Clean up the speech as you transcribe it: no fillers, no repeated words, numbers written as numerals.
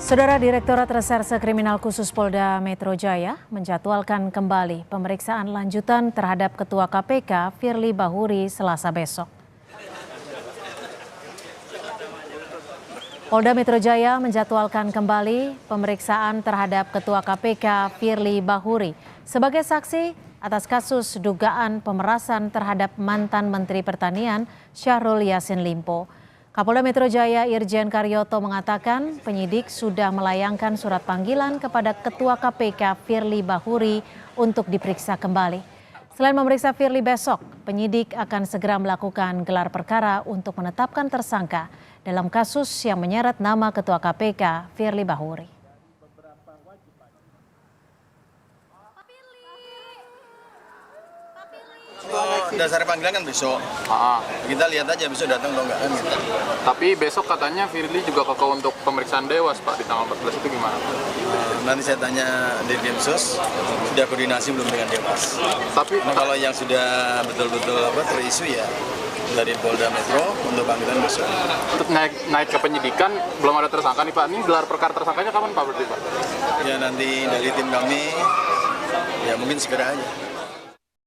Saudara Direktorat Reserse Kriminal Khusus Polda Metro Jaya menjadwalkan kembali pemeriksaan lanjutan terhadap Ketua KPK Firly Bahuri Selasa besok. Polda Metro Jaya menjadwalkan kembali pemeriksaan terhadap Ketua KPK Firly Bahuri sebagai saksi atas kasus dugaan pemerasan terhadap mantan Menteri Pertanian Syahrul Yassin Limpo. Kapolda Metro Jaya Irjen Karyoto mengatakan penyidik sudah melayangkan surat panggilan kepada Ketua KPK Firly Bahuri untuk diperiksa kembali. Selain memeriksa Firly besok, penyidik akan segera melakukan gelar perkara untuk menetapkan tersangka dalam kasus yang menyeret nama Ketua KPK Firly Bahuri. Dasar panggilan kan besok. Kita lihat aja besok datang atau enggak kan gitu. Tapi besok katanya Firly juga kekeh untuk pemeriksaan Dewas, Pak, di tanggal 14 itu gimana? Nanti saya tanya di Densus, sudah koordinasi belum dengan Dewas. Tapi kalau yang sudah betul-betul terisu ya dari Polda Metro untuk panggilan besok. untuk naik ke penyidikan belum ada tersangka nih, Pak. Ini gelar perkara tersangkanya kapan, Pak, berarti, Pak? Ya nanti dari tim kami ya mungkin segera aja.